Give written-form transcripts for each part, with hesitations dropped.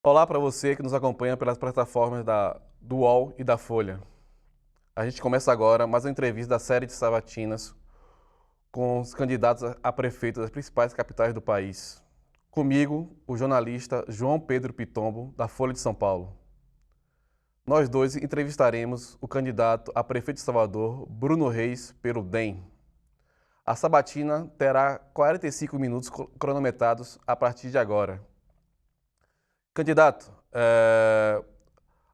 Olá para você que nos acompanha pelas plataformas do UOL e da Folha. A gente começa agora mais uma entrevista da série de sabatinas com os candidatos a prefeito das principais capitais do país. Comigo, o jornalista João Pedro Pitombo, da Folha de São Paulo. Nós dois entrevistaremos o candidato a prefeito de Salvador, Bruno Reis, pelo DEM. A sabatina terá 45 minutos cronometrados a partir de agora. Candidato,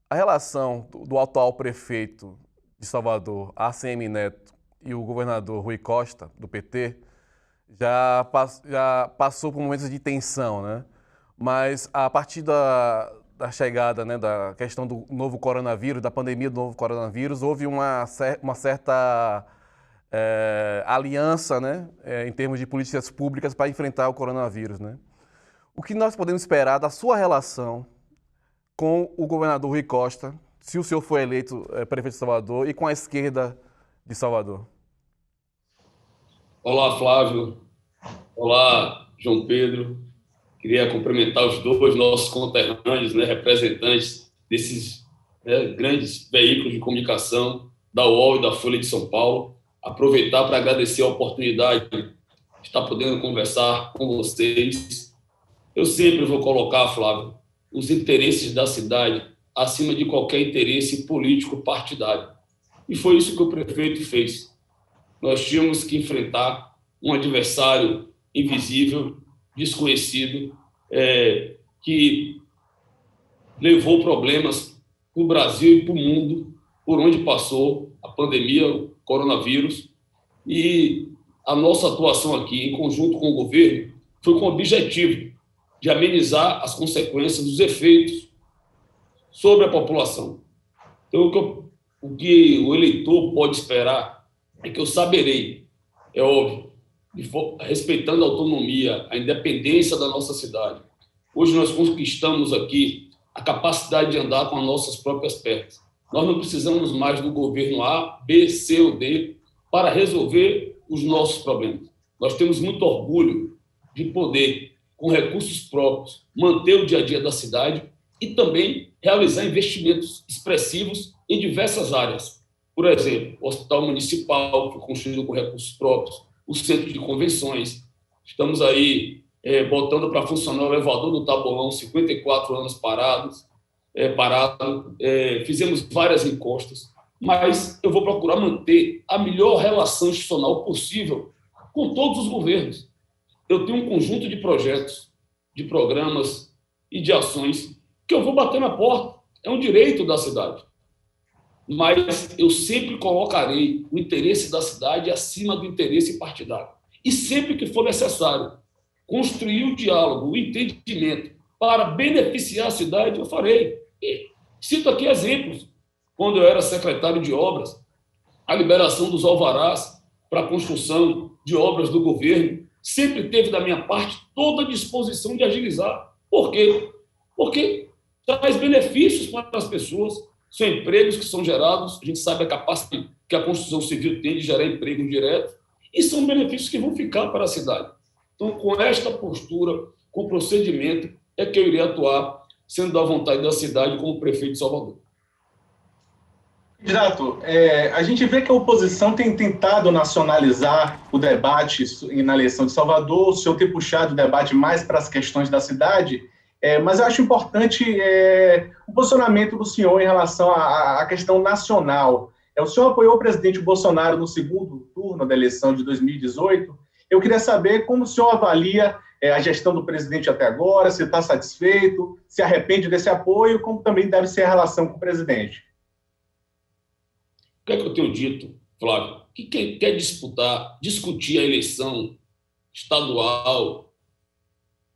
a relação do atual prefeito de Salvador, ACM Neto, e o governador Rui Costa, do PT, já passou por momentos de tensão, né? Mas a partir da chegada, né, da questão do novo coronavírus, da pandemia do novo coronavírus, houve uma certa aliança, né, em termos de políticas públicas para enfrentar o coronavírus, né? O que nós podemos esperar da sua relação com o governador Rui Costa, se o senhor for eleito prefeito de Salvador, e com a esquerda de Salvador? Olá, Flávio. Olá, João Pedro. Queria cumprimentar os dois nossos conterrâneos, né, representantes desses grandes veículos de comunicação, da UOL e da Folha de São Paulo. Aproveitar para agradecer a oportunidade de estar podendo conversar com vocês. Eu sempre vou colocar, Flávio, os interesses da cidade acima de qualquer interesse político partidário. E foi isso que o prefeito fez. Nós tínhamos que enfrentar um adversário invisível, desconhecido, que levou problemas para o Brasil e para o mundo, por onde passou a pandemia, o coronavírus. E a nossa atuação aqui, em conjunto com o governo, foi com o objetivo de amenizar as consequências dos efeitos sobre a população. Então, o que o eleitor pode esperar é que eu saberei, é óbvio, respeitando a autonomia, a independência da nossa cidade. Hoje nós conquistamos aqui a capacidade de andar com as nossas próprias pernas. Nós não precisamos mais do governo A, B, C ou D para resolver os nossos problemas. Nós temos muito orgulho de poder, com recursos próprios, manter o dia a dia da cidade e também realizar investimentos expressivos em diversas áreas. Por exemplo, o Hospital Municipal, que foi construído com recursos próprios, o Centro de Convenções. Estamos aí botando para funcionar o elevador do Taboão, 54 anos parado. Fizemos várias encostas, mas eu vou procurar manter a melhor relação institucional possível com todos os governos. Eu tenho um conjunto de projetos, de programas e de ações que eu vou bater na porta. É um direito da cidade. Mas eu sempre colocarei o interesse da cidade acima do interesse partidário. E sempre que for necessário construir o diálogo, o entendimento para beneficiar a cidade, eu farei. E cito aqui exemplos. Quando eu era secretário de obras, a liberação dos alvarás para a construção de obras do governo sempre teve da minha parte toda a disposição de agilizar. Por quê? Porque traz benefícios para as pessoas, são empregos que são gerados, a gente sabe a capacidade que a construção civil tem de gerar emprego direto, e são benefícios que vão ficar para a cidade. Então, com esta postura, com o procedimento, é que eu irei atuar, sendo da vontade da cidade, como prefeito de Salvador. Candidato, a gente vê que a oposição tem tentado nacionalizar o debate na eleição de Salvador, o senhor tem puxado o debate mais para as questões da cidade, mas eu acho importante o posicionamento do senhor em relação à questão nacional. O senhor apoiou o presidente Bolsonaro no segundo turno da eleição de 2018. Eu queria saber como o senhor avalia a gestão do presidente até agora, se está satisfeito, se arrepende desse apoio, como também deve ser a relação com o presidente. O que é que eu tenho dito, Flávio? Que quem quer discutir a eleição estadual,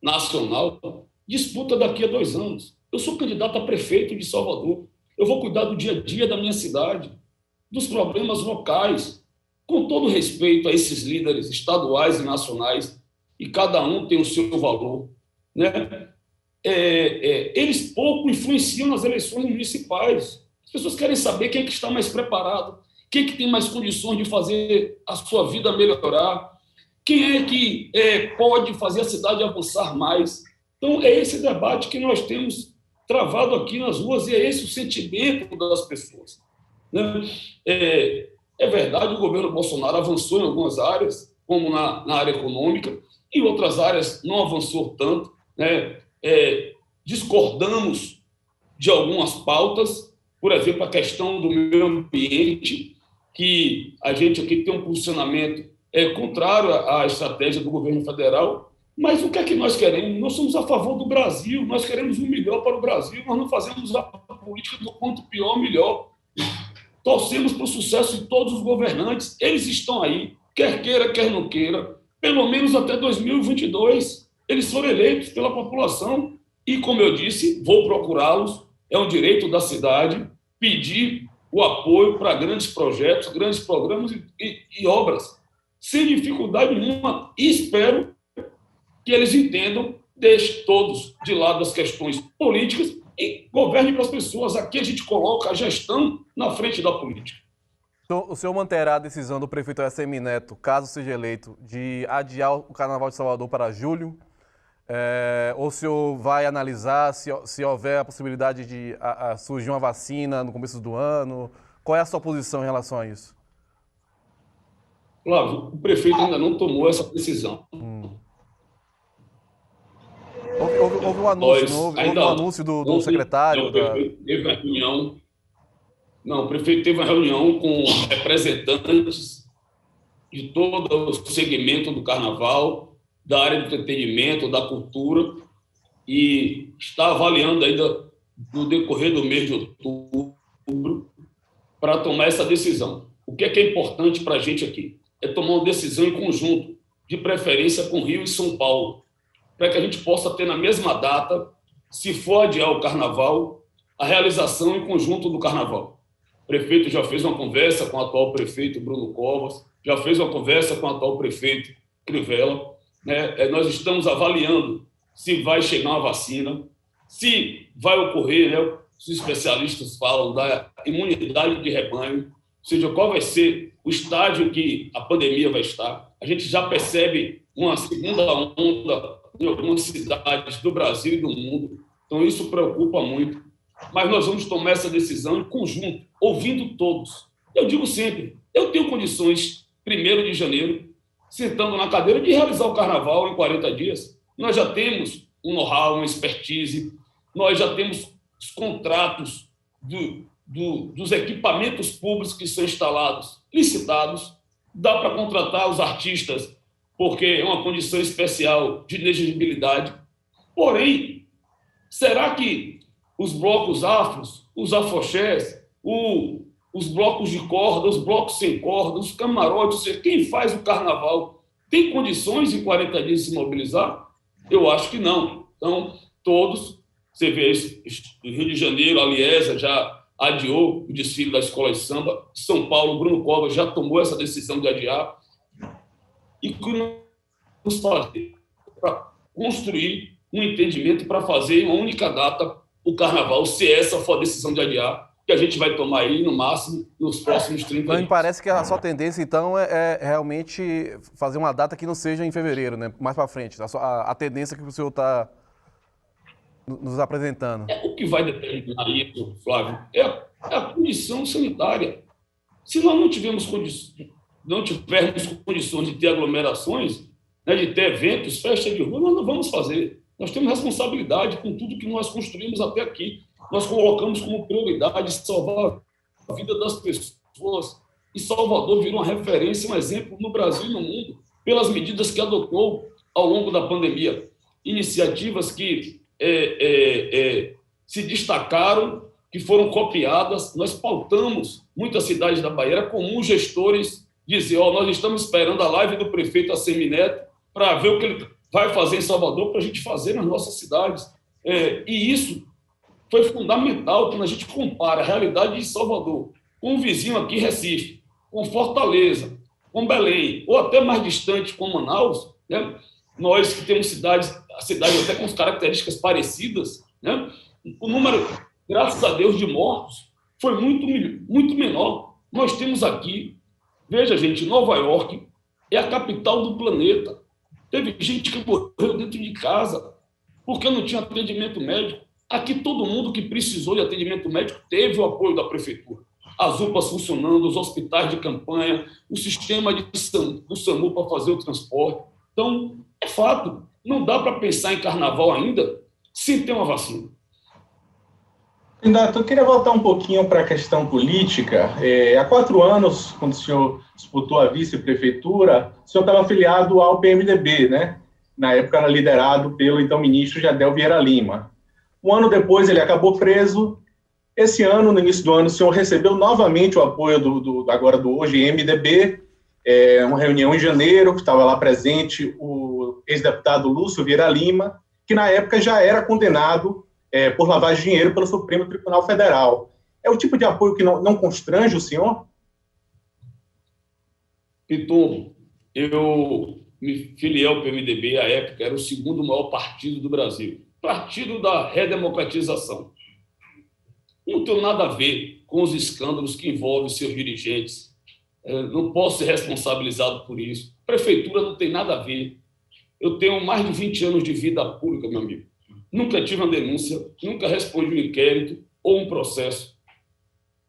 nacional, disputa daqui a 2 anos. Eu sou candidato a prefeito de Salvador. Eu vou cuidar do dia a dia da minha cidade, dos problemas locais, com todo respeito a esses líderes estaduais e nacionais, e cada um tem o seu valor, né? Eles pouco influenciam nas eleições municipais. As pessoas querem saber quem é que está mais preparado, quem é que tem mais condições de fazer a sua vida melhorar, quem é que pode fazer a cidade avançar mais. Então, é esse debate que nós temos travado aqui nas ruas, e é esse o sentimento das pessoas, né? É verdade, o governo Bolsonaro avançou em algumas áreas, como na área econômica, em outras áreas não avançou tanto, né? Discordamos de algumas pautas, por exemplo, a questão do meio ambiente, que a gente aqui tem um posicionamento contrário à estratégia do governo federal, mas o que é que nós queremos? Nós somos a favor do Brasil, nós queremos o melhor para o Brasil, nós não fazemos a política do quanto pior, melhor. Torcemos para o sucesso de todos os governantes, eles estão aí, quer queira, quer não queira, pelo menos até 2022, eles foram eleitos pela população e, como eu disse, vou procurá-los, é um direito da cidade pedir o apoio para grandes projetos, grandes programas e obras, sem dificuldade nenhuma, e espero que eles entendam, deixem todos de lado as questões políticas e governem para as pessoas. Aqui a gente coloca a gestão na frente da política. O senhor manterá a decisão do prefeito ACM Neto, caso seja eleito, de adiar o Carnaval de Salvador para julho? Ou o senhor vai analisar se houver a possibilidade de surgir uma vacina no começo do ano? Qual é a sua posição em relação a isso? Flávio, o prefeito ainda não tomou essa decisão. Houve um anúncio, houve um anúncio do secretário? O prefeito teve uma reunião. Não, o prefeito teve uma reunião com representantes de todo o segmento do carnaval, da área do entretenimento, da cultura, e está avaliando ainda no decorrer do mês de outubro para tomar essa decisão. O que é importante para a gente aqui? É tomar uma decisão em conjunto, de preferência com Rio e São Paulo, para que a gente possa ter na mesma data, se for adiar o carnaval, a realização em conjunto do carnaval. O prefeito já fez uma conversa com o atual prefeito Bruno Covas, já fez uma conversa com o atual prefeito Crivella, né? Nós estamos avaliando se vai chegar uma vacina, se vai ocorrer, né? Os especialistas falam da imunidade de rebanho, ou seja, qual vai ser o estágio que a pandemia vai estar. A gente já percebe uma segunda onda em algumas cidades do Brasil e do mundo, então isso preocupa muito. Mas nós vamos tomar essa decisão em conjunto, ouvindo todos. Eu digo sempre, eu tenho condições, 1º de janeiro, sentando na cadeira, de realizar o carnaval em 40 dias. Nós já temos um know-how, uma expertise, nós já temos os contratos dos equipamentos públicos que são instalados, licitados, dá para contratar os artistas, porque é uma condição especial de inexigibilidade. Porém, será que os blocos afros, os afoxés, os blocos de corda, os blocos sem corda, os camarotes, quem faz o carnaval tem condições em 40 dias de se mobilizar? Eu acho que não. Então, todos, você vê isso, o Rio de Janeiro, a Liesa já adiou o desfile da Escola de Samba, São Paulo, Bruno Covas já tomou essa decisão de adiar. E o que nós vamos fazer para construir um entendimento para fazer uma única data o carnaval, se essa for a decisão de adiar, que a gente vai tomar aí, no máximo, nos próximos 30 dias. Mas me parece que a sua tendência, então, é realmente fazer uma data que não seja em fevereiro, né? Mais para frente. A tendência que o senhor está nos apresentando. O que vai determinar isso, Flávio, é a condição sanitária. Se nós não tivermos condições de ter aglomerações, né, de ter eventos, festa de rua, nós não vamos fazer. Nós temos responsabilidade com tudo que nós construímos até aqui. Nós colocamos como prioridade salvar a vida das pessoas. E Salvador virou uma referência, um exemplo no Brasil e no mundo, pelas medidas que adotou ao longo da pandemia. Iniciativas que se destacaram, que foram copiadas. Nós pautamos muitas cidades da Bahia. Era comum gestores dizer: nós estamos esperando a live do prefeito ACM Neto para ver o que ele vai fazer em Salvador, para a gente fazer nas nossas cidades. E isso foi fundamental quando a gente compara a realidade de Salvador com o vizinho aqui, Recife, com Fortaleza, com Belém, ou até mais distante, com Manaus, né? Nós que temos cidades até com características parecidas, né? O número, graças a Deus, de mortos foi muito menor. Nós temos aqui, veja, gente, Nova York é a capital do planeta. Teve gente que morreu dentro de casa porque não tinha atendimento médico. Aqui todo mundo que precisou de atendimento médico teve o apoio da prefeitura. As UPAs funcionando, os hospitais de campanha, o sistema do SAMU para fazer o transporte. Então, é fato, não dá para pensar em carnaval ainda sem ter uma vacina. Renato, eu queria voltar um pouquinho para a questão política. Há 4 anos, quando o senhor disputou a vice-prefeitura, o senhor estava afiliado ao PMDB, né? Na época era liderado pelo então ministro Jadel Vieira Lima. Um ano depois ele acabou preso. Esse ano, no início do ano, o senhor recebeu novamente o apoio agora do hoje MDB, uma reunião em janeiro, que estava lá presente o ex-deputado Lúcio Vieira Lima, que na época já era condenado por lavagem de dinheiro pelo Supremo Tribunal Federal. É o tipo de apoio que não constrange o senhor? Piton, eu me filiei ao PMDB, à época era o segundo maior partido do Brasil, partido da redemocratização. Não tenho nada a ver com os escândalos que envolvem seus dirigentes. Não posso ser responsabilizado por isso. A prefeitura não tem nada a ver. Eu tenho mais de 20 anos de vida pública, meu amigo. Nunca tive uma denúncia, nunca respondi um inquérito ou um processo.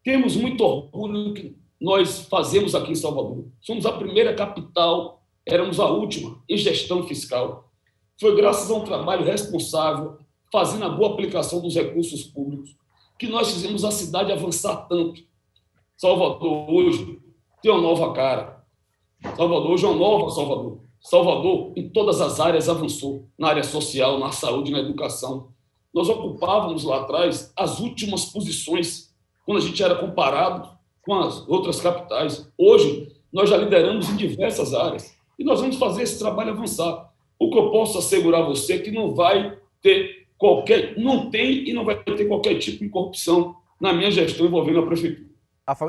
Temos muito orgulho do que nós fazemos aqui em Salvador. Somos a primeira capital, éramos a última em gestão fiscal. Foi graças a um trabalho responsável, fazendo a boa aplicação dos recursos públicos, que nós fizemos a cidade avançar tanto. Salvador hoje tem uma nova cara. Salvador hoje é uma nova Salvador. Salvador, em todas as áreas, avançou. Na área social, na saúde, na educação. Nós ocupávamos lá atrás as últimas posições, quando a gente era comparado com as outras capitais. Hoje, nós já lideramos em diversas áreas. E nós vamos fazer esse trabalho avançar. O que eu posso assegurar a você é que não vai ter não tem e não vai ter qualquer tipo de corrupção na minha gestão envolvendo a prefeitura.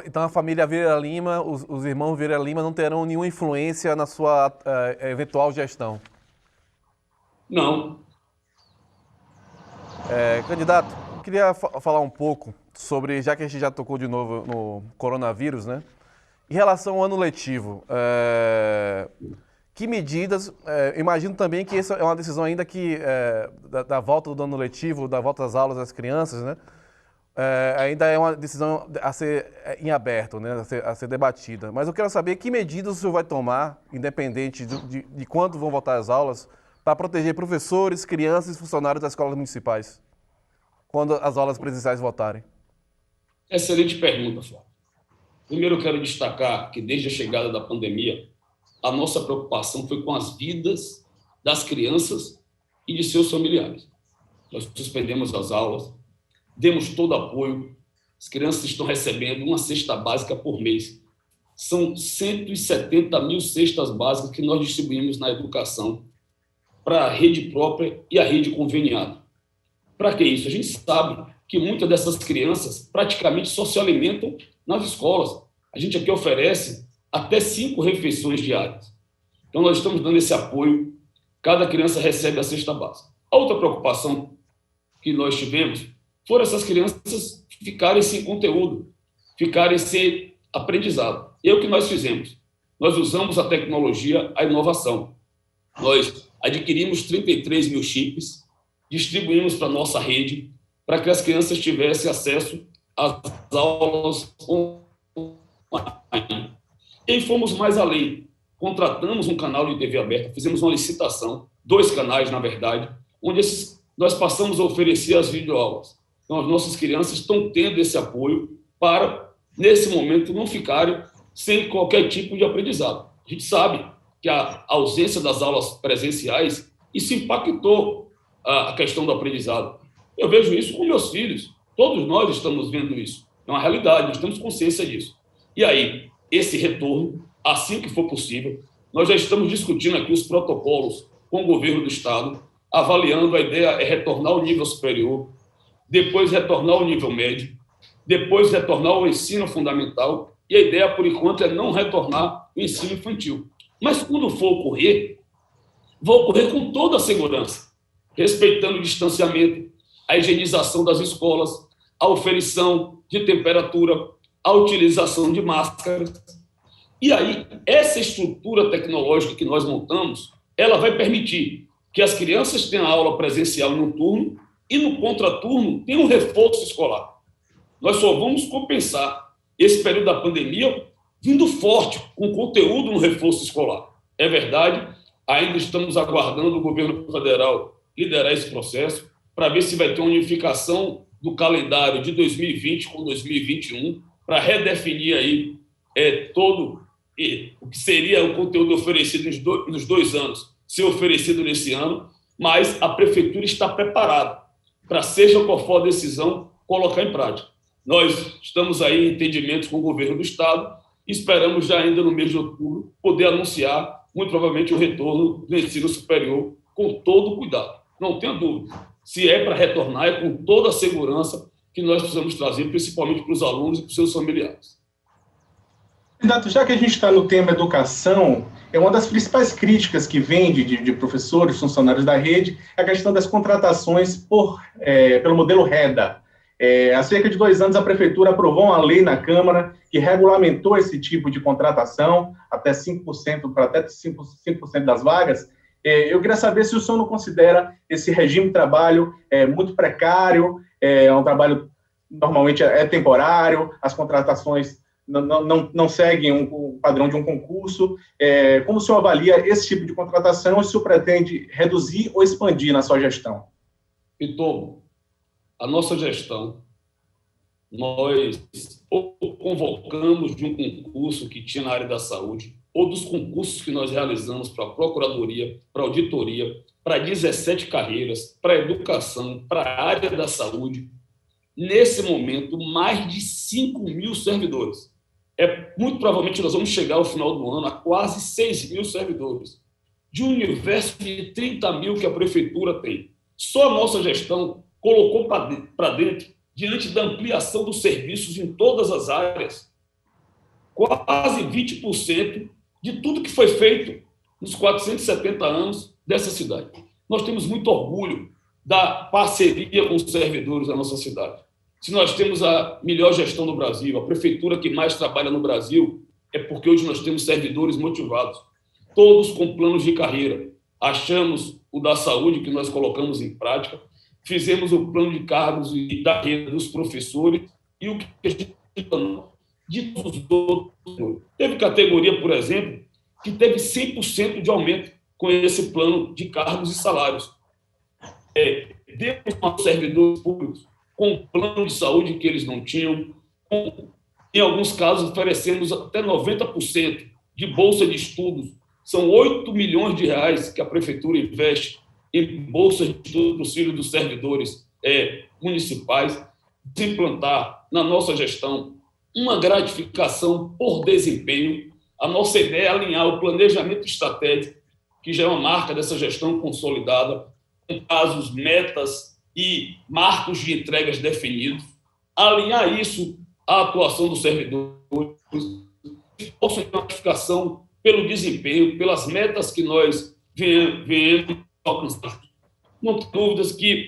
Então a família Vieira Lima, os irmãos Vieira Lima não terão nenhuma influência na sua eventual gestão? Não. Candidato, eu queria falar um pouco sobre, já que a gente já tocou de novo no coronavírus, né? Em relação ao ano letivo, que medidas, imagino também que essa é uma decisão ainda que, da volta do ano letivo, da volta às aulas das crianças, né? Ainda é uma decisão a ser em aberto, né? A ser debatida. Mas eu quero saber que medidas o senhor vai tomar, independente de quando vão voltar às aulas, para proteger professores, crianças e funcionários das escolas municipais, quando as aulas presenciais voltarem. Excelente pergunta, Flávio. Primeiro, eu quero destacar que, desde a chegada da pandemia, a nossa preocupação foi com as vidas das crianças e de seus familiares. Nós suspendemos as aulas, demos todo apoio. As crianças estão recebendo uma cesta básica por mês. São 170 mil cestas básicas que nós distribuímos na educação para a rede própria e a rede conveniada. Para que isso? A gente sabe que muitas dessas crianças praticamente só se alimentam nas escolas. A gente aqui oferece até 5 refeições diárias. Então, nós estamos dando esse apoio. Cada criança recebe a cesta básica. A outra preocupação que nós tivemos foram essas crianças ficarem sem conteúdo, ficarem sem aprendizado. E é o que nós fizemos. Nós usamos a tecnologia, a inovação. Nós adquirimos 33 mil chips, distribuímos para a nossa rede, para que as crianças tivessem acesso às aulas online. E fomos mais além. Contratamos um canal de TV aberta, fizemos uma licitação, 2 canais, na verdade, onde nós passamos a oferecer as videoaulas. Então, as nossas crianças estão tendo esse apoio para, nesse momento, não ficarem sem qualquer tipo de aprendizado. A gente sabe que a ausência das aulas presenciais, isso impactou a questão do aprendizado. Eu vejo isso com meus filhos. Todos nós estamos vendo isso. É uma realidade, nós temos consciência disso. E aí, esse retorno, assim que for possível, nós já estamos discutindo aqui os protocolos com o governo do Estado, avaliando. A ideia é retornar ao nível superior, depois retornar ao nível médio, depois retornar ao ensino fundamental, e a ideia, por enquanto, é não retornar ao ensino infantil. Mas, quando for ocorrer, vai ocorrer com toda a segurança, respeitando o distanciamento, a higienização das escolas, a oferição de temperatura, a utilização de máscaras. E aí, essa estrutura tecnológica que nós montamos, ela vai permitir que as crianças tenham aula presencial em um turno e no contraturno tem um reforço escolar. Nós só vamos compensar esse período da pandemia vindo forte com conteúdo no reforço escolar. É verdade, ainda estamos aguardando o governo federal liderar esse processo para ver se vai ter uma unificação do calendário de 2020 com 2021 para redefinir aí todo o que seria o conteúdo oferecido nos 2 anos, ser oferecido nesse ano, mas a prefeitura está preparada para, seja qual for a decisão, colocar em prática. Nós estamos aí em entendimentos com o governo do Estado e esperamos já ainda no mês de outubro poder anunciar, muito provavelmente, o retorno do ensino superior com todo o cuidado. Não tenha dúvida. Se é para retornar, é com toda a segurança que nós precisamos trazer, principalmente para os alunos e para os seus familiares. Candidato, já que a gente está no tema educação, uma das principais críticas que vem de professores, funcionários da rede, é a questão das contratações pelo modelo REDA. Há cerca de 2 anos, a Prefeitura aprovou uma lei na Câmara que regulamentou esse tipo de contratação, até 5%, para até 5% das vagas. Eu queria saber se o senhor não considera esse regime de trabalho muito precário, um trabalho normalmente temporário, as contratações não seguem o padrão de um concurso. Como o senhor avalia esse tipo de contratação e se o senhor pretende reduzir ou expandir na sua gestão? Pitomo, a nossa gestão, nós ou convocamos de um concurso que tinha na área da saúde, ou dos concursos que nós realizamos para a Procuradoria, para a Auditoria, para 17 carreiras, para a educação, para a área da saúde. Nesse momento, mais de 5.000 servidores. Muito provavelmente nós vamos chegar ao final do ano a quase 6.000 servidores, de um universo de 30.000 que a Prefeitura tem. Só a nossa gestão colocou para dentro, diante da ampliação dos serviços em todas as áreas, quase 20% de tudo que foi feito nos 470 anos dessa cidade. Nós temos muito orgulho da parceria com os servidores da nossa cidade. Se nós temos a melhor gestão do Brasil, a prefeitura que mais trabalha no Brasil, é porque hoje nós temos servidores motivados, todos com planos de carreira. Achamos o da saúde, que nós colocamos em prática, fizemos o plano de cargos e da carreira dos professores e o que a gente planou de todos os outros. Teve categoria, por exemplo, que teve 100% de aumento com esse plano de cargos e salários. Demos aos servidores públicos com um plano de saúde que eles não tinham. Em alguns casos, oferecemos até 90% de bolsa de estudos. São 8 milhões de reais que a Prefeitura investe em bolsa de estudo para os filhos dos servidores municipais. De implantar, na nossa gestão, uma gratificação por desempenho. A nossa ideia é alinhar o planejamento estratégico, que já é uma marca dessa gestão consolidada, com casos, metas e marcos de entregas definidos, alinhar isso à atuação dos servidores, possa ter gratificação pelo desempenho, pelas metas que nós viemos alcançar. Não tem dúvidas que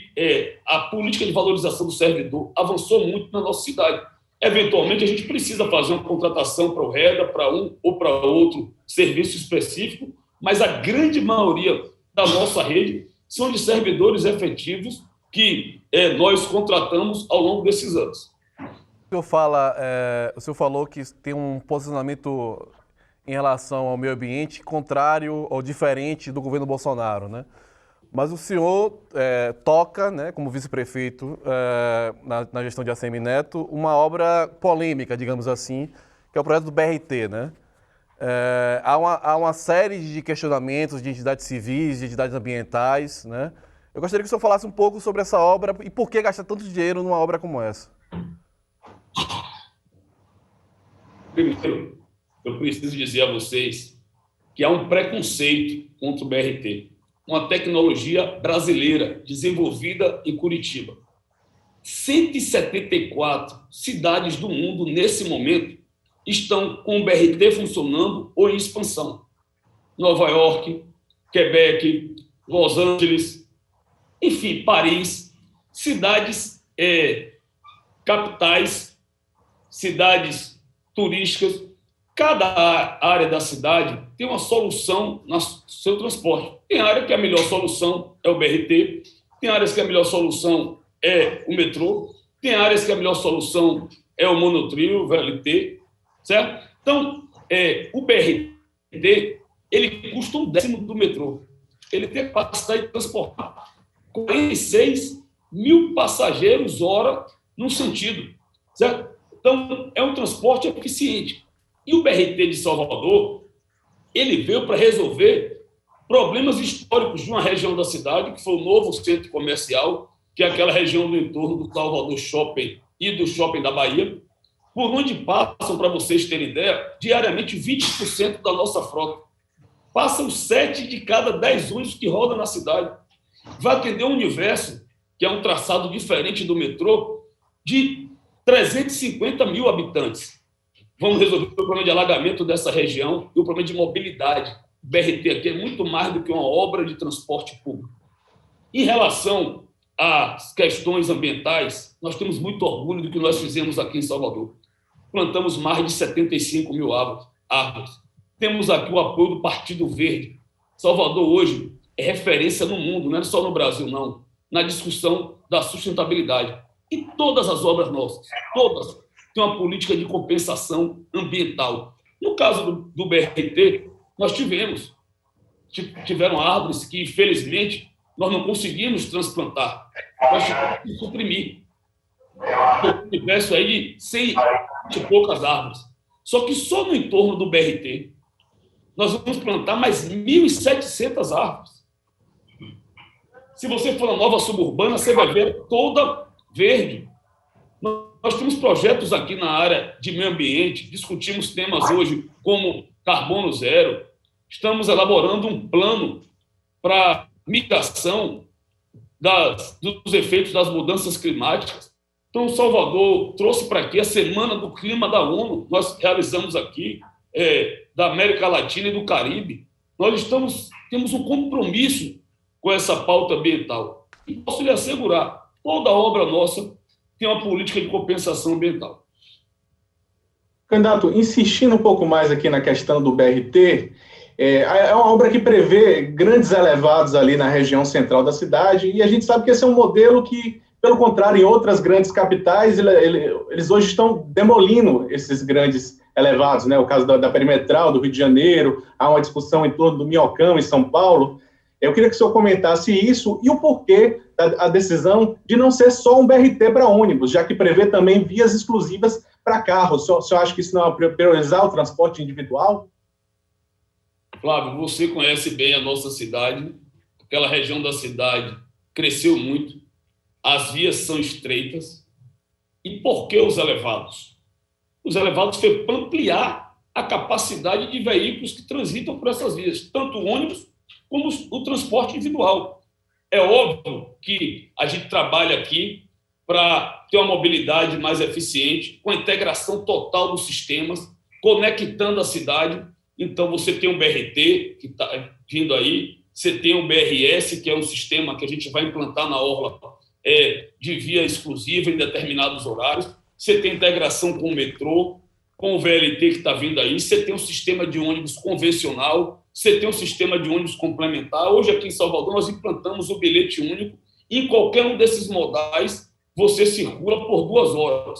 a política de valorização do servidor avançou muito na nossa cidade. Eventualmente, a gente precisa fazer uma contratação para o REDA, para um ou para outro serviço específico, mas a grande maioria da nossa rede são de servidores efetivos que nós contratamos ao longo desses anos. O senhor falou que tem um posicionamento em relação ao meio ambiente contrário ou diferente do governo Bolsonaro, né? Mas o senhor toca, né, como vice-prefeito na gestão de ACM Neto, uma obra polêmica, digamos assim, que é o projeto do BRT, né? Há uma série de questionamentos de entidades civis, de entidades ambientais, né? Eu gostaria que o senhor falasse um pouco sobre essa obra e por que gastar tanto dinheiro numa obra como essa. Primeiro, eu preciso dizer a vocês que há um preconceito contra o BRT, uma tecnologia brasileira desenvolvida em Curitiba. 174 cidades do mundo, nesse momento, estão com o BRT funcionando ou em expansão. Nova York, Quebec, Los Angeles, enfim, Paris, cidades capitais, cidades turísticas. Cada área da cidade tem uma solução no seu transporte. Tem área que a melhor solução é o BRT, tem áreas que a melhor solução é o metrô, tem áreas que a melhor solução é o monotrilho, o VLT, certo? Então, o BRT, ele custa 1/10 do metrô. Ele tem a capacidade de transportar 46 mil passageiros hora num sentido, certo? Então, é um transporte eficiente. E o BRT de Salvador, ele veio para resolver problemas históricos de uma região da cidade, que foi o novo centro comercial, que é aquela região do entorno do Salvador Shopping e do Shopping da Bahia, por onde passam, para vocês terem ideia, diariamente 20% da nossa frota. Passam 7 de cada 10 ônibus que rodam na cidade. Vai atender um universo, que é um traçado diferente do metrô, de 350 mil habitantes. Vamos resolver o problema de alagamento dessa região e o problema de mobilidade. O BRT aqui é muito mais do que uma obra de transporte público. Em relação às questões ambientais, nós temos muito orgulho do que nós fizemos aqui em Salvador. Plantamos mais de 75 mil árvores. Temos aqui o apoio do Partido Verde. Salvador hoje é referência no mundo, não é só no Brasil, não, na discussão da sustentabilidade. E todas as obras nossas, todas, têm uma política de compensação ambiental. No caso do BRT, nós tiveram árvores que, infelizmente, nós não conseguimos transplantar. Nós tivemos que suprimir. Um universo aí de 100 e poucas árvores. Só que só no entorno do BRT, nós vamos plantar mais 1.700 árvores. Se você for na nova suburbana, você vai ver toda verde. Nós temos projetos aqui na área de meio ambiente, discutimos temas hoje como carbono zero, estamos elaborando um plano para mitigação dos efeitos das mudanças climáticas. Então, Salvador trouxe para aqui a Semana do Clima da ONU, nós realizamos aqui, da América Latina e do Caribe. Nós temos um compromisso com essa pauta ambiental. E posso lhe assegurar, toda obra nossa tem uma política de compensação ambiental. Candidato, insistindo um pouco mais aqui na questão do BRT, é uma obra que prevê grandes elevados ali na região central da cidade, e a gente sabe que esse é um modelo que, pelo contrário, em outras grandes capitais, eles hoje estão demolindo esses grandes elevados, né? O caso da Perimetral, do Rio de Janeiro, há uma discussão em torno do Minhocão, em São Paulo. Eu queria que o senhor comentasse isso e o porquê da decisão de não ser só um BRT para ônibus, já que prevê também vias exclusivas para carros. O senhor acha que isso não é priorizar o transporte individual? Flávio, você conhece bem a nossa cidade, aquela região da cidade cresceu muito, as vias são estreitas. E por que os elevados? Os elevados foi para ampliar a capacidade de veículos que transitam por essas vias, tanto o ônibus como o transporte individual. É óbvio que a gente trabalha aqui para ter uma mobilidade mais eficiente, com a integração total dos sistemas, conectando a cidade. Então, você tem um BRT, que está vindo aí, você tem o BRS, que é um sistema que a gente vai implantar na orla de via exclusiva em determinados horários, você tem integração com o metrô, com o VLT que está vindo aí, você tem um sistema de ônibus convencional, você tem um sistema de ônibus complementar. Hoje, aqui em Salvador, nós implantamos o bilhete único. Em qualquer um desses modais, você circula por 2 horas.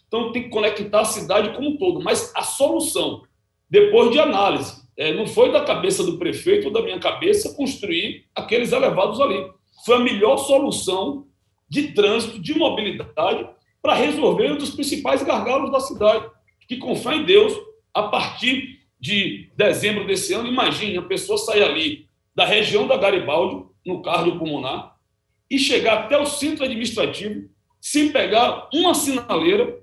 Então, tem que conectar a cidade como um todo. Mas a solução, depois de análise, não foi da cabeça do prefeito ou da minha cabeça construir aqueles elevados ali. Foi a melhor solução de trânsito, de mobilidade, para resolver um dos principais gargalos da cidade. Que, com fé em Deus, a partir de dezembro desse ano, imagine a pessoa sair ali da região da Garibaldi, no cardiopulmonar, e chegar até o centro administrativo sem pegar uma sinaleira,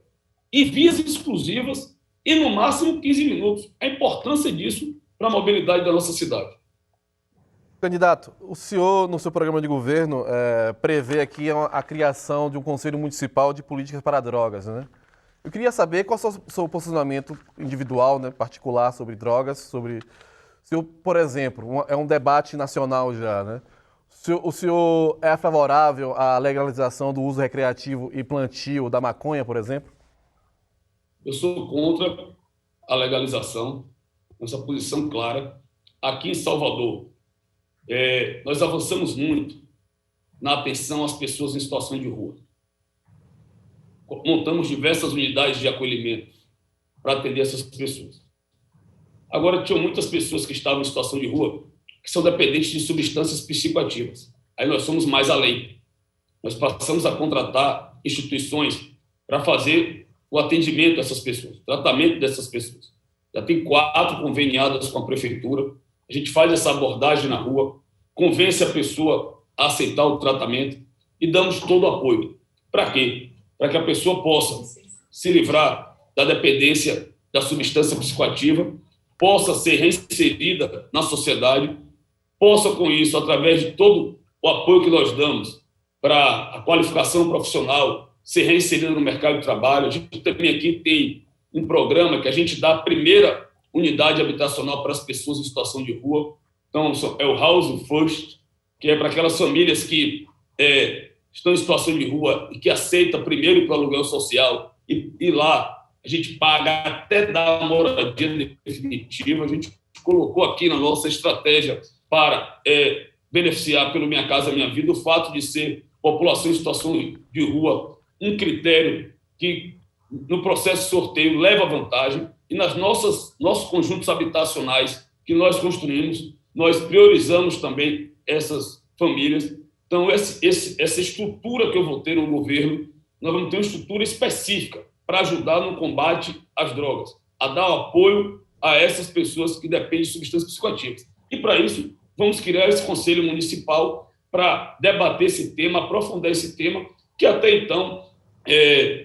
em vias exclusivas e, no máximo, 15 minutos. A importância disso para a mobilidade da nossa cidade. Candidato, o senhor, no seu programa de governo, prevê aqui a criação de um Conselho Municipal de Políticas para Drogas, né? Eu queria saber qual é o seu posicionamento individual, né, particular, sobre drogas, se eu, por exemplo, é um debate nacional já, né? O senhor é favorável à legalização do uso recreativo e plantio da maconha, por exemplo? Eu sou contra a legalização, nossa posição clara. Aqui em Salvador, nós avançamos muito na atenção às pessoas em situação de rua. montamos diversas unidades de acolhimento para atender essas pessoas. Agora, tinham muitas pessoas que estavam em situação de rua que são dependentes de substâncias psicoativas. Aí nós somos mais além. Nós passamos a contratar instituições para fazer o atendimento dessas pessoas, o tratamento dessas pessoas. Já tem 4 conveniadas com a prefeitura. A gente faz essa abordagem na rua, convence a pessoa a aceitar o tratamento e damos todo o apoio. Para quê? Para que a pessoa possa se livrar da dependência da substância psicoativa, possa ser reinserida na sociedade, possa, com isso, através de todo o apoio que nós damos para a qualificação profissional, ser reinserida no mercado de trabalho. A gente também aqui tem um programa que a gente dá a primeira unidade habitacional para as pessoas em situação de rua. Então, é o House First, que é para aquelas famílias que estão em situação de rua e que aceitam primeiro ir para o aluguel social e lá a gente paga até dar a moradia definitiva. A gente colocou aqui na nossa estratégia para beneficiar pelo Minha Casa Minha Vida o fato de ser população em situação de rua um critério que, no processo de sorteio, leva vantagem. E nossos conjuntos habitacionais que nós construímos, nós priorizamos também essas famílias. Então, essa estrutura que eu vou ter no governo, nós vamos ter uma estrutura específica para ajudar no combate às drogas, a dar apoio a essas pessoas que dependem de substâncias psicoativas. E, para isso, vamos criar esse Conselho Municipal para debater esse tema, aprofundar esse tema, que até então,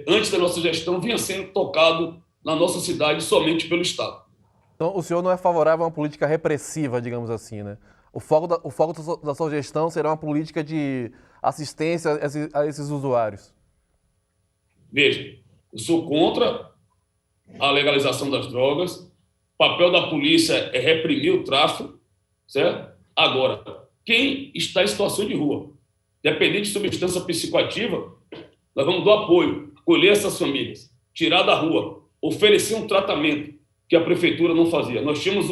antes da nossa gestão, vinha sendo tocado na nossa cidade somente pelo Estado. Então, o senhor não é favorável a uma política repressiva, digamos assim, né? O foco da sua gestão será uma política de assistência a esses usuários. Veja, eu sou contra a legalização das drogas. O papel da polícia é reprimir o tráfico, certo? Agora, quem está em situação de rua, dependente de substância psicoativa, nós vamos dar apoio, acolher essas famílias, tirar da rua, oferecer um tratamento que a prefeitura não fazia. Nós tínhamos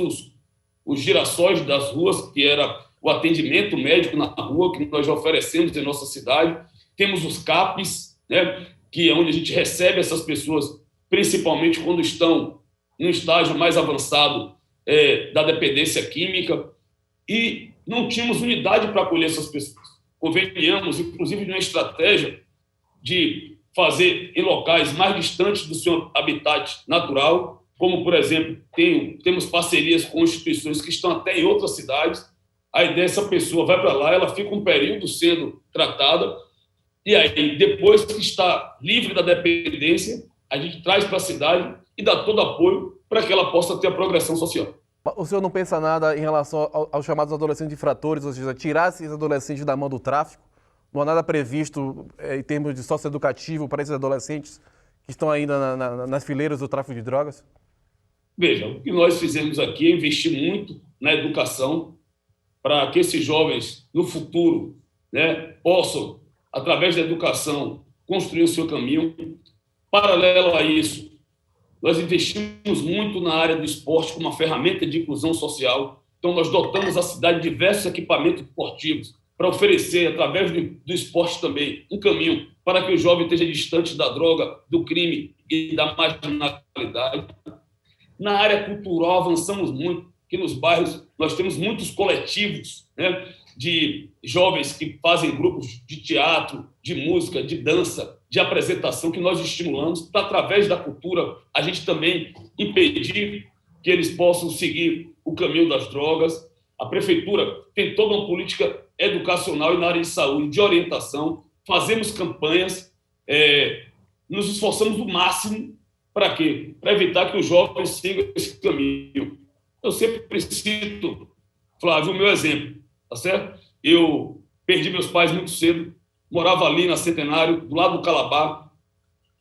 os girassóis das ruas, que era o atendimento médico na rua, que nós já oferecemos em nossa cidade. Temos os CAPs, né, que é onde a gente recebe essas pessoas, principalmente quando estão no estágio mais avançado da dependência química. E não tínhamos unidade para acolher essas pessoas. Conveniamos, inclusive, de uma estratégia de fazer em locais mais distantes do seu habitat natural, como, por exemplo, temos parcerias com instituições que estão até em outras cidades. A ideia é essa pessoa vai para lá, ela fica um período sendo tratada, e aí, depois que está livre da dependência, a gente traz para a cidade e dá todo apoio para que ela possa ter a progressão social. O senhor não pensa nada em relação aos chamados adolescentes infratores, ou seja, tirar esses adolescentes da mão do tráfico? Não há nada previsto em termos de socioeducativo para esses adolescentes que estão ainda nas fileiras do tráfico de drogas? Veja, o que nós fizemos aqui é investir muito na educação para que esses jovens, no futuro, né, possam, através da educação, construir o seu caminho. Paralelo a isso, nós investimos muito na área do esporte como uma ferramenta de inclusão social. Então, nós dotamos a cidade de diversos equipamentos esportivos para oferecer, através do esporte também, um caminho para que o jovem esteja distante da droga, do crime e da marginalidade. Na área cultural, avançamos muito, que nos bairros nós temos muitos coletivos, né, de jovens que fazem grupos de teatro, de música, de dança, de apresentação, que nós estimulamos para, através da cultura, a gente também impedir que eles possam seguir o caminho das drogas. A prefeitura tem toda uma política educacional e na área de saúde, de orientação, fazemos campanhas, nos esforçamos o máximo para quê? Para evitar que os jovens sigam esse caminho. Eu sempre cito, Flávio, o meu exemplo, tá certo? Eu perdi meus pais muito cedo, morava ali na Centenário, do lado do Calabar.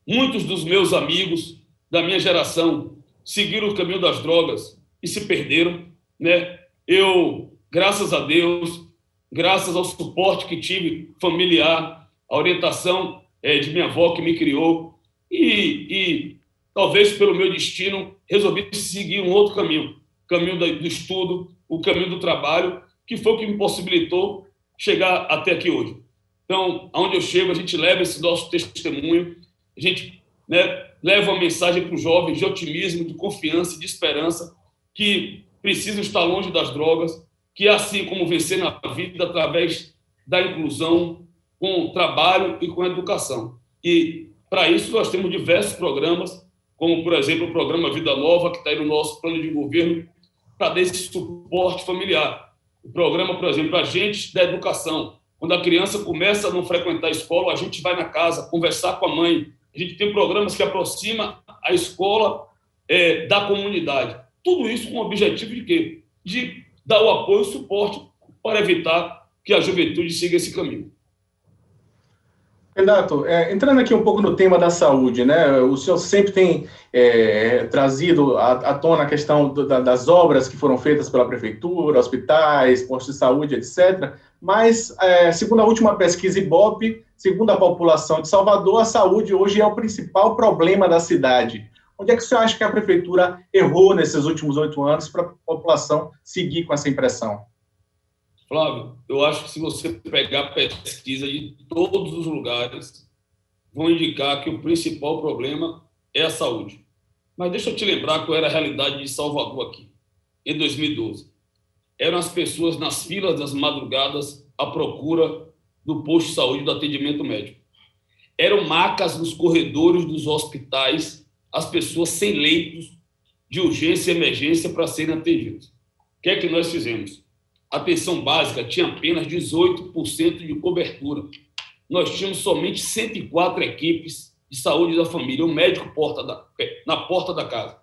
Muitos dos meus amigos da minha geração seguiram o caminho das drogas e se perderam, né? Eu, graças a Deus, graças ao suporte que tive familiar, a orientação de minha avó que me criou e talvez pelo meu destino resolvi seguir um outro caminho, o caminho do estudo, o caminho do trabalho, que foi o que me possibilitou chegar até aqui hoje. Então, aonde eu chego, a gente leva esse nosso testemunho, A gente, né, leva uma mensagem para os jovens de otimismo, de confiança e de esperança, que precisam estar longe das drogas, que é assim como vencer na vida através da inclusão, com trabalho e com educação. E, para isso, nós temos diversos programas, como, por exemplo, o programa Vida Nova, que está aí no nosso plano de governo, para dar esse suporte familiar. O programa, por exemplo, Agentes da Educação. Quando a criança começa a não frequentar a escola, a gente vai na casa conversar com a mãe. A gente tem programas que aproximam a escola da comunidade. Tudo isso com o objetivo de quê? De dar o apoio e o suporte para evitar que a juventude siga esse caminho. Renato, entrando aqui um pouco no tema da saúde, né? O senhor sempre tem trazido à tona a questão das obras que foram feitas pela prefeitura, hospitais, postos de saúde, etc. Mas, segundo a última pesquisa Ibope, segundo a população de Salvador, a saúde hoje é o principal problema da cidade. Onde é que o senhor acha que a prefeitura errou nesses últimos 8 anos para a população seguir com essa impressão? Flávio, eu acho que se você pegar a pesquisa de todos os lugares, vão indicar que o principal problema é a saúde. Mas deixa eu te lembrar qual era a realidade de Salvador aqui, em 2012. Eram as pessoas nas filas das madrugadas à procura do posto de saúde do atendimento médico. Eram macas nos corredores dos hospitais, as pessoas sem leitos de urgência e emergência para serem atendidas. O que é que nós fizemos? A atenção básica tinha apenas 18% de cobertura. Nós tínhamos somente 104 equipes de saúde da família, um médico na porta da casa.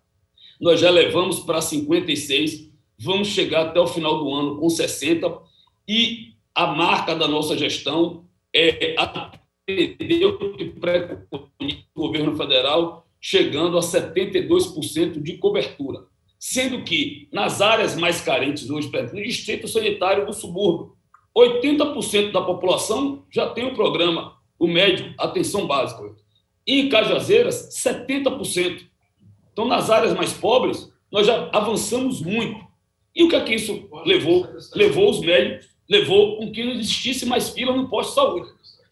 Nós já levamos para 56, vamos chegar até o final do ano com 60, e a marca da nossa gestão é atender o que preconiza o governo federal, chegando a 72% de cobertura. Sendo que, nas áreas mais carentes hoje, por exemplo, no distrito sanitário do subúrbio, 80% da população já tem o programa, o médico, atenção básica. E em Cajazeiras, 70%. Então, nas áreas mais pobres, nós já avançamos muito. E o que é que isso levou? Levou os médicos, levou com que não existisse mais fila no posto de saúde.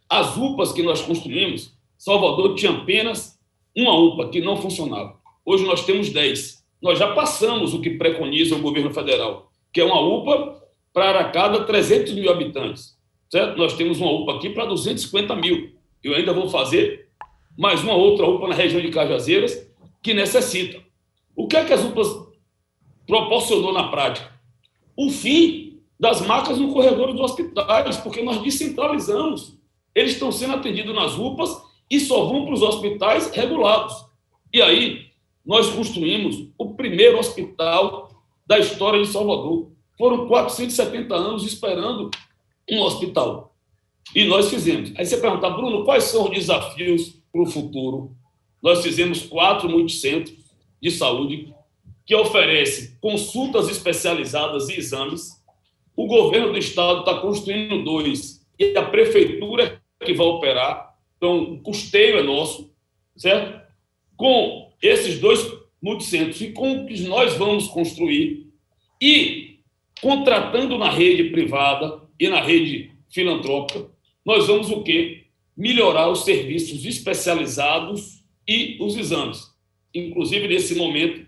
As UPAs que nós construímos, Salvador tinha apenas uma UPA que não funcionava. Hoje nós temos 10. Nós já passamos o que preconiza o governo federal, que é uma UPA para cada 300 mil habitantes. Certo? Nós temos uma UPA aqui para 250 mil. Eu ainda vou fazer mais uma outra UPA na região de Cajazeiras que necessita. O que é que as UPAs proporcionou na prática? O fim das macas no corredor dos hospitais, porque nós descentralizamos. Eles estão sendo atendidos nas UPAs e só vão para os hospitais regulados. E aí, nós construímos o primeiro hospital da história de Salvador. Foram 470 anos esperando um hospital. E nós fizemos. Aí você pergunta, Bruno, quais são os desafios para o futuro? Nós fizemos 4 multicentros de saúde que oferecem consultas especializadas e exames. O governo do estado está construindo 2 e a prefeitura que vai operar. Então, o custeio é nosso, certo? Com esses 2 multicentros e com o que nós vamos construir e contratando na rede privada e na rede filantrópica, nós vamos o quê? Melhorar os serviços especializados e os exames. Inclusive, nesse momento,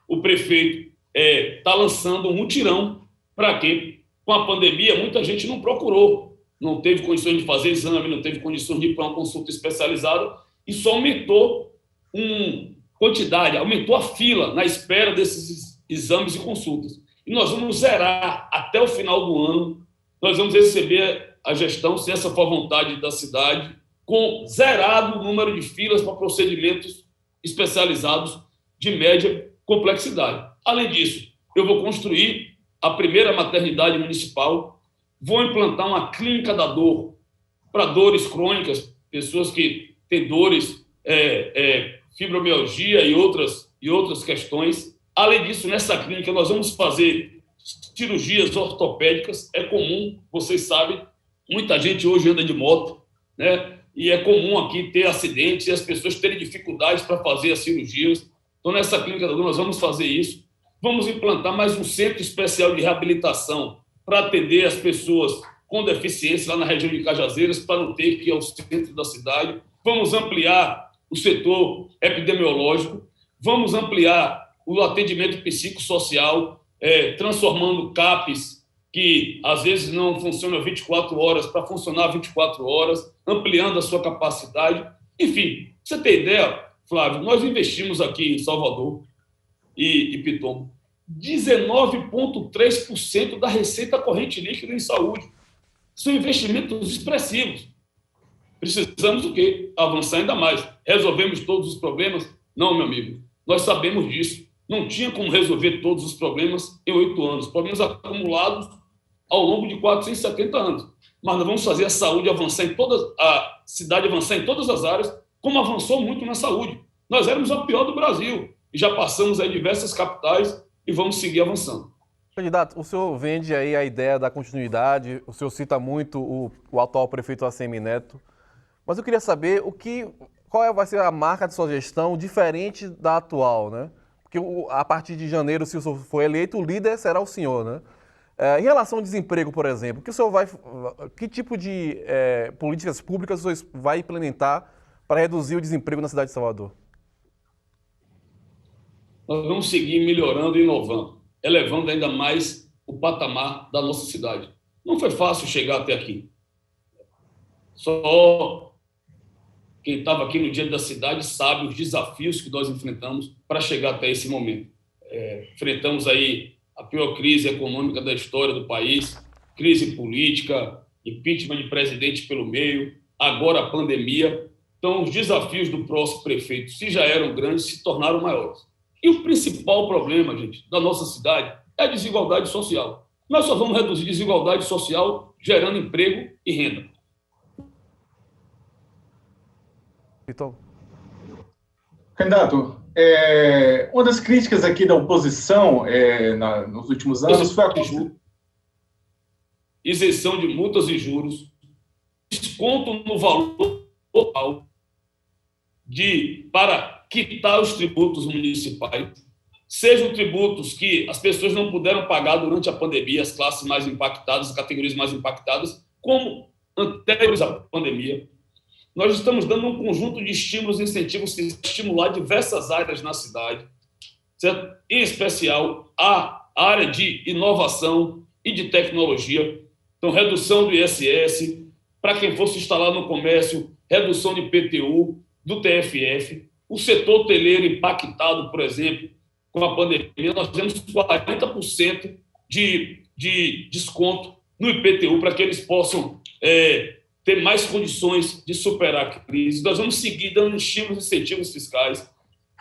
o prefeito está lançando um mutirão para quê? Com a pandemia, muita gente não procurou, não teve condições de fazer exame, não teve condições de ir para uma consulta especializada, e só aumentou quantidade, aumentou a fila na espera desses exames e consultas. E nós vamos zerar até o final do ano, nós vamos receber a gestão, se essa for a vontade da cidade, com zerado o número de filas para procedimentos especializados de média complexidade. Além disso, eu vou construir a primeira maternidade municipal, vou implantar uma clínica da dor para dores crônicas, pessoas que têm dores, fibromialgia e outras questões. Além disso, nessa clínica, nós vamos fazer cirurgias ortopédicas. É comum, vocês sabem, muita gente hoje anda de moto, né? E é comum aqui ter acidentes e as pessoas terem dificuldades para fazer as cirurgias. Então, nessa clínica da dor, nós vamos fazer isso. Vamos implantar mais um centro especial de reabilitação para atender as pessoas com deficiência lá na região de Cajazeiras, para não ter que ir ao centro da cidade. Vamos ampliar o setor epidemiológico, vamos ampliar o atendimento psicossocial, transformando CAPs, que às vezes não funcionam 24 horas, para funcionar 24 horas, ampliando a sua capacidade. Enfim, pra você ter ideia, Flávio, nós investimos aqui em Salvador e Piton 19,3% da receita corrente líquida em saúde. São investimentos expressivos. Precisamos do quê? Avançar ainda mais. Resolvemos todos os problemas? Não, meu amigo. Nós sabemos disso. Não tinha como resolver todos os problemas em 8 anos. Problemas acumulados ao longo de 470 anos. Mas nós vamos fazer a saúde avançar a cidade avançar em todas as áreas, como avançou muito na saúde. Nós éramos a pior do Brasil e já passamos aí diversas capitais e vamos seguir avançando. Candidato, o senhor vende aí a ideia da continuidade, o senhor cita muito o atual prefeito ACM Neto, mas eu queria saber qual vai ser a marca de sua gestão diferente da atual, né? Porque a partir de janeiro, se o senhor for eleito, o líder será o senhor, né? Em relação ao desemprego, por exemplo, que tipo de políticas públicas o senhor vai implementar para reduzir o desemprego na cidade de Salvador? Nós vamos seguir melhorando e inovando, elevando ainda mais o patamar da nossa cidade. Não foi fácil chegar até aqui. Só quem estava aqui no Dia da Cidade sabe os desafios que nós enfrentamos para chegar até esse momento. Enfrentamos aí a pior crise econômica da história do país, crise política, impeachment de presidente pelo meio, agora a pandemia. Então, os desafios do próximo prefeito, se já eram grandes, se tornaram maiores. E o principal problema, gente, da nossa cidade é a desigualdade social. Nós só vamos reduzir desigualdade social gerando emprego e renda. Vitor? Candidato, uma das críticas aqui da oposição nos últimos anos foi a isenção de multas e juros, desconto no valor total para quitar os tributos municipais, sejam tributos que as pessoas não puderam pagar durante a pandemia, as classes mais impactadas, as categorias mais impactadas, como anteriores à pandemia. Nós estamos dando um conjunto de estímulos e incentivos que estimular diversas áreas na cidade, certo? Em especial a área de inovação e de tecnologia. Então, redução do ISS, para quem fosse instalar no comércio, redução de IPTU, do TFF. O setor hoteleiro impactado, por exemplo, com a pandemia, nós temos 40% de desconto no IPTU para que eles possam ter mais condições de superar a crise. Nós vamos seguir dando estímulos e incentivos fiscais,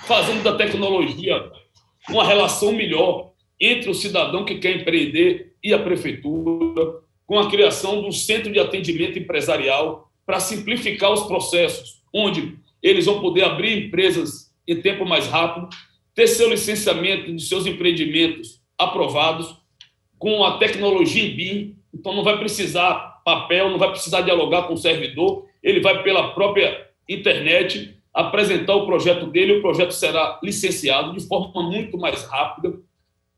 fazendo da tecnologia uma relação melhor entre o cidadão que quer empreender e a prefeitura, com a criação de um centro de atendimento empresarial para simplificar os processos, onde eles vão poder abrir empresas em tempo mais rápido, ter seu licenciamento de seus empreendimentos aprovados, com a tecnologia em BIM, então não vai precisar papel, não vai precisar dialogar com o servidor, ele vai pela própria internet apresentar o projeto dele, o projeto será licenciado de forma muito mais rápida.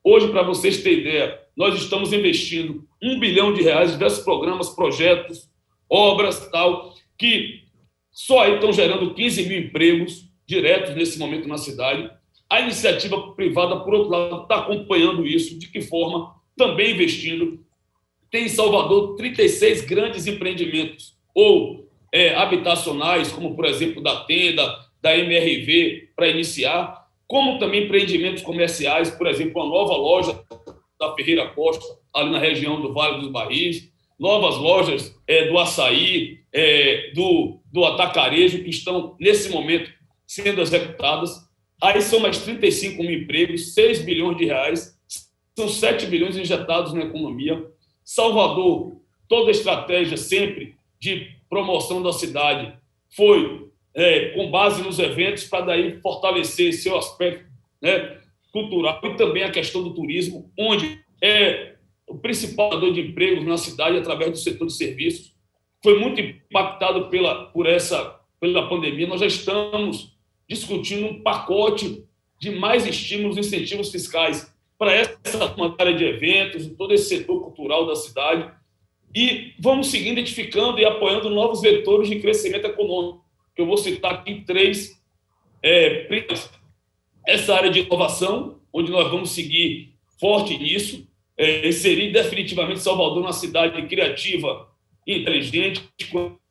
Hoje, para vocês terem ideia, nós estamos investindo R$1 bilhão em diversos programas, projetos, obras, tal, que só aí estão gerando 15 mil empregos diretos nesse momento na cidade. A iniciativa privada, por outro lado, está acompanhando isso. De que forma? Também investindo. Tem em Salvador 36 grandes empreendimentos, ou habitacionais, como, por exemplo, da Tenda, da MRV, para iniciar, como também empreendimentos comerciais, por exemplo, uma nova loja da Ferreira Costa, ali na região do Vale dos Barris, novas lojas do açaí, do atacarejo, que estão, nesse momento, sendo executadas. Aí são mais 35 mil empregos, 6 bilhões de reais, são 7 bilhões injetados na economia. Salvador, toda a estratégia sempre de promoção da cidade foi com base nos eventos, para daí fortalecer seu aspecto cultural e também a questão do turismo, onde o principal dor de empregos na cidade através do setor de serviços. Foi muito impactado pela pandemia. Nós já estamos discutindo um pacote de mais estímulos e incentivos fiscais para essa área de eventos, todo esse setor cultural da cidade, e vamos seguir identificando e apoiando novos vetores de crescimento econômico, que eu vou citar aqui 3 essa área de inovação, onde nós vamos seguir forte nisso, inserir definitivamente Salvador numa cidade criativa e inteligente.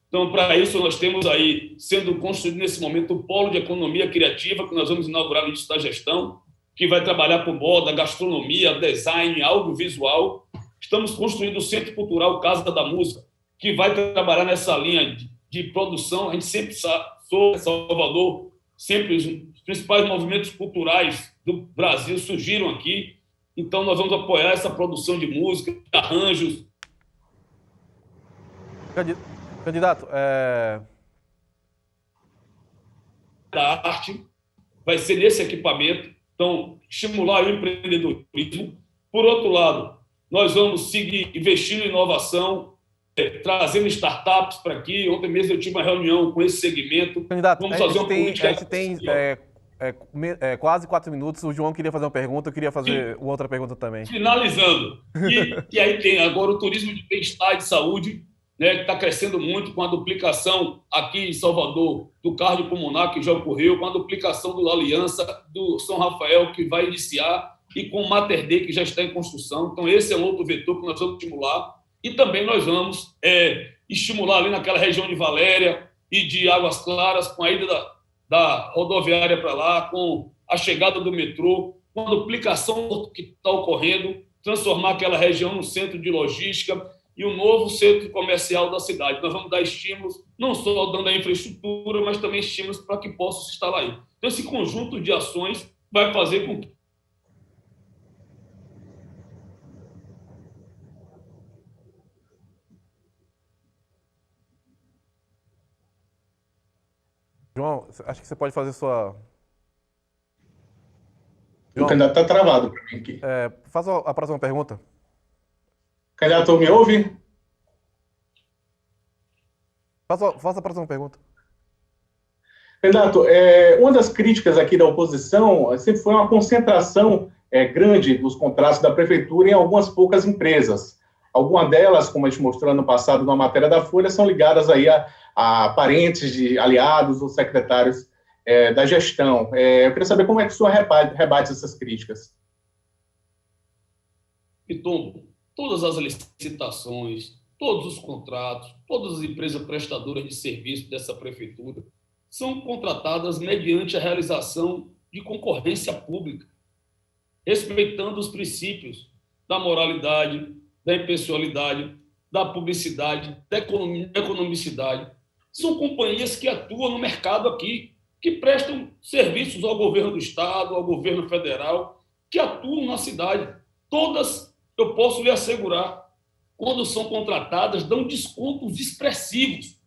Então, para isso, nós temos aí, sendo construído nesse momento, o Polo de Economia Criativa, que nós vamos inaugurar no início da gestão, que vai trabalhar com moda, gastronomia, design, audiovisual. Estamos construindo o Centro Cultural Casa da Música, que vai trabalhar nessa linha de produção. A gente sempre soube, Salvador, sempre os principais movimentos culturais do Brasil surgiram aqui. Então, nós vamos apoiar essa produção de música, de arranjos. Candidato, Da arte vai ser nesse equipamento. Então, estimular o empreendedorismo. Por outro lado, nós vamos seguir investindo em inovação, trazendo startups para aqui. Ontem mesmo eu tive uma reunião com esse segmento. Candidato, vamos fazer uma política. A gente tem quase 4 minutos. O João queria fazer uma pergunta, eu queria fazer outra pergunta também. Finalizando. E aí tem agora o turismo de bem-estar e de saúde, né, que está crescendo muito com a duplicação aqui em Salvador do cardiopulmonar, que já ocorreu, com a duplicação do Aliança, do São Rafael, que vai iniciar, e com o Mater Dei, que já está em construção. Então, esse é um outro vetor que nós vamos estimular. E também nós vamos estimular ali naquela região de Valéria e de Águas Claras, com a ida da rodoviária para lá, com a chegada do metrô, com a duplicação que está ocorrendo, transformar aquela região num centro de logística e um novo centro comercial da cidade. Nós vamos dar estímulos, não só dando a infraestrutura, mas também estímulos para que possa se instalar aí. Então, esse conjunto de ações vai fazer com que João, acho que você pode fazer sua... O candidato está travado para mim aqui. Faça a próxima pergunta. Candidato, me ouve? Faça a próxima pergunta. Candidato, uma das críticas aqui da oposição sempre foi uma concentração grande dos contratos da prefeitura em algumas poucas empresas. Algumas delas, como a gente mostrou ano passado numa matéria da Folha, são ligadas aí a parentes de aliados ou secretários da gestão. Eu queria saber como é que o senhor rebate essas críticas. Pitombo, todas as licitações, todos os contratos, todas as empresas prestadoras de serviço dessa prefeitura são contratadas mediante a realização de concorrência pública, respeitando os princípios da moralidade, da impessoalidade, da publicidade, da economicidade. São companhias que atuam no mercado aqui, que prestam serviços ao governo do Estado, ao governo federal, que atuam na cidade. Todas, eu posso lhe assegurar, quando são contratadas, dão descontos expressivos,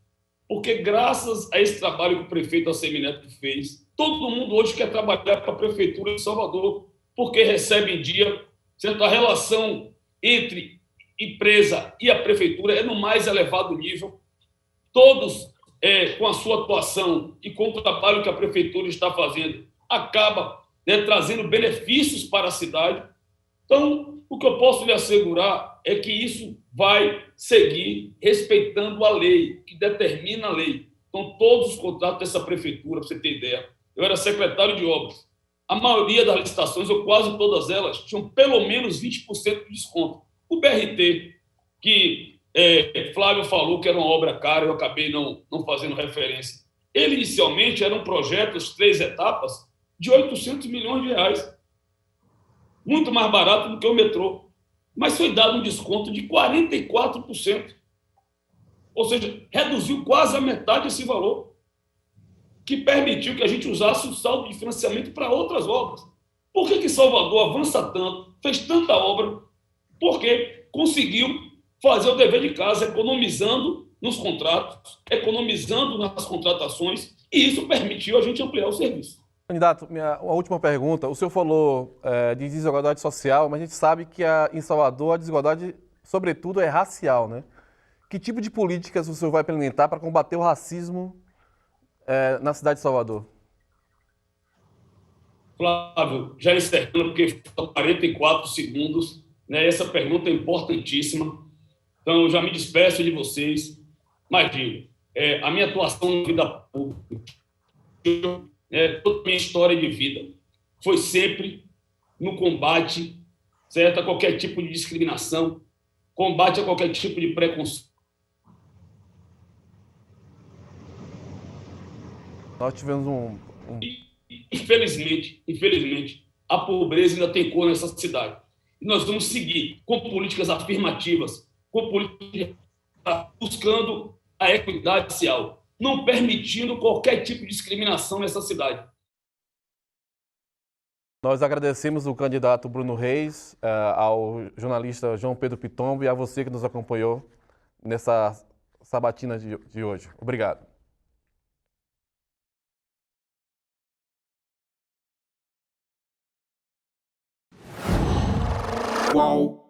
porque graças a esse trabalho que o prefeito Assemineto fez, todo mundo hoje quer trabalhar para a Prefeitura de Salvador, porque recebe em dia, certo? A relação entre empresa e a Prefeitura é no mais elevado nível, todos com a sua atuação e com o trabalho que a Prefeitura está fazendo, acaba trazendo benefícios para a cidade. Então, o que eu posso lhe assegurar é que isso vai seguir respeitando a lei, que determina a lei. Então, todos os contratos dessa prefeitura, para você ter ideia, eu era secretário de obras. A maioria das licitações, ou quase todas elas, tinham pelo menos 20% de desconto. O BRT, que Flávio falou que era uma obra cara, eu acabei não fazendo referência. Ele, inicialmente, era um projeto, as 3 etapas, de 800 milhões de reais. Muito mais barato do que o metrô. Mas foi dado um desconto de 44%. Ou seja, reduziu quase a metade esse valor, que permitiu que a gente usasse o saldo de financiamento para outras obras. Por que Salvador avança tanto, fez tanta obra? Porque conseguiu fazer o dever de casa, economizando nos contratos, economizando nas contratações, e isso permitiu a gente ampliar o serviço. Candidato, a última pergunta. O senhor falou de desigualdade social, mas a gente sabe que em Salvador a desigualdade, sobretudo, é racial, né? Que tipo de políticas o senhor vai implementar para combater o racismo na cidade de Salvador? Flávio, já encerrando, porque faltam 44 segundos, né? Essa pergunta é importantíssima. Então, eu já me despeço de vocês, mas digo, a minha atuação na vida pública, toda a minha história de vida foi sempre no combate, certo, a qualquer tipo de discriminação, combate a qualquer tipo de preconceito. Nós tivemos Infelizmente, a pobreza ainda tem cor nessa cidade. E nós vamos seguir com políticas afirmativas, com políticas buscando a equidade social, não permitindo qualquer tipo de discriminação nessa cidade. Nós agradecemos o candidato Bruno Reis, ao jornalista João Pedro Pitombo e a você que nos acompanhou nessa sabatina de hoje. Obrigado. Qual?